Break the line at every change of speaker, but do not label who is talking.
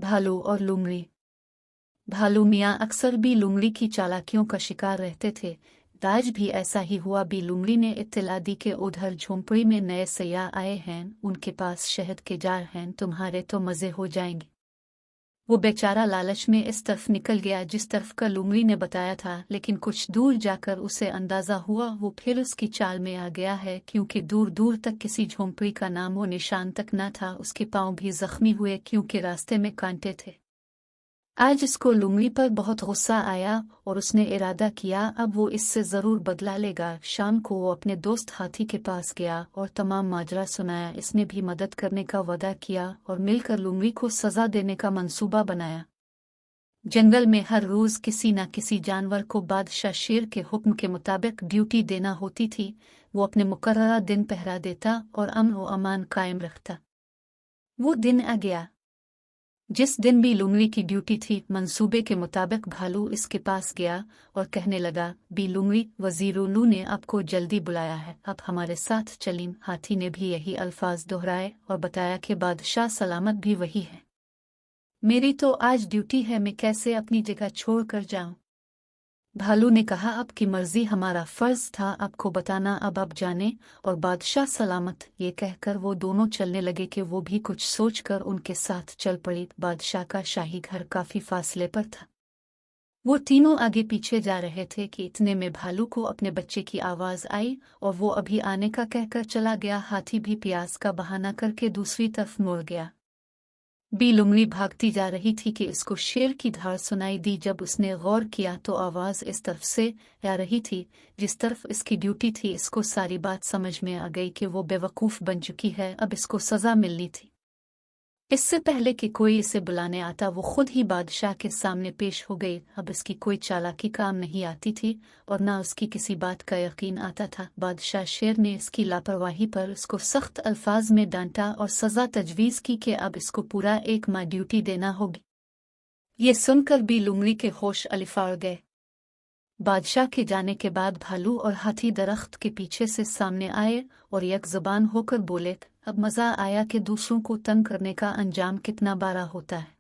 भालू और लूमड़ी। भालू मियाँ अक्सर भी लूमड़ी की चालाकियों का शिकार रहते थे। आज भी ऐसा ही हुआ। भी लूमड़ी ने इत्तला दी कि उधर झोंपड़ी में नए सयाह आए हैं, उनके पास शहद के जार हैं, तुम्हारे तो मजे हो जाएंगे। वो बेचारा लालच में इस तरफ निकल गया जिस तरफ का लूमड़ी ने बताया था, लेकिन कुछ दूर जाकर उसे अंदाजा हुआ वो फिर उसकी चाल में आ गया है, क्योंकि दूर दूर तक किसी झोंपड़ी का नामो निशान तक न था। उसके पांव भी जख्मी हुए क्योंकि रास्ते में कांटे थे। आज इसको लूमड़ी पर बहुत गुस्सा आया और उसने इरादा किया अब वो इससे जरूर बदला लेगा। शाम को वो अपने दोस्त हाथी के पास गया और तमाम माजरा सुनाया। इसने भी मदद करने का वादा किया और मिलकर लूमड़ी को सजा देने का मंसूबा बनाया। जंगल में हर रोज किसी न किसी जानवर को बादशाह शेर के हुक्म के मुताबिक ड्यूटी देना होती थी। वो अपने मुकर्ररा दिन पहरा देता और अमन व अमान कायम रखता। वो दिन आ गया जिस दिन भी लूमड़ी की ड्यूटी थी। मंसूबे के मुताबिक भालू इसके पास गया और कहने लगा, बी लूमड़ी, वजीरुल्लू ने आपको जल्दी बुलाया है, आप हमारे साथ चलीं। हाथी ने भी यही अल्फाज दोहराए और बताया कि बादशाह सलामत भी वही है। मेरी तो आज ड्यूटी है, मैं कैसे अपनी जगह छोड़ कर जाऊं। भालू ने कहा, आपकी मर्जी, हमारा फर्ज था आपको बताना, अब आप जाने और बादशाह सलामत। ये कहकर वो दोनों चलने लगे कि वो भी कुछ सोचकर उनके साथ चल पड़ी। बादशाह का शाही घर काफी फासले पर था। वो तीनों आगे पीछे जा रहे थे कि इतने में भालू को अपने बच्चे की आवाज आई और वो अभी आने का कहकर चला गया। हाथी भी प्यास का बहाना करके दूसरी तरफ मुड़ गया। बी लूमड़ी भागती जा रही थी कि इसको शेर की धार सुनाई दी। जब उसने गौर किया तो आवाज इस तरफ से आ रही थी जिस तरफ इसकी ड्यूटी थी। इसको सारी बात समझ में आ गई कि वो बेवकूफ बन चुकी है, अब इसको सजा मिलनी थी। इससे पहले कि कोई इसे बुलाने आता वो खुद ही बादशाह के सामने पेश हो गई। अब इसकी कोई चालाकी काम नहीं आती थी और न उसकी किसी बात का यकीन आता था। बादशाह शेर ने इसकी लापरवाही पर इसको सख्त अल्फाज में डांटा और सजा तजवीज़ की कि अब इसको पूरा 1 माह ड्यूटी देना होगी। ये सुनकर भी लूमड़ी के होश अलिफाड़ गए। बादशाह के जाने के बाद भालू और हाथी दरख्त के पीछे से सामने आए और एक ज़बान होकर बोले, अब मज़ा आया कि दूसरों को तंग करने का अंजाम कितना बारा होता है।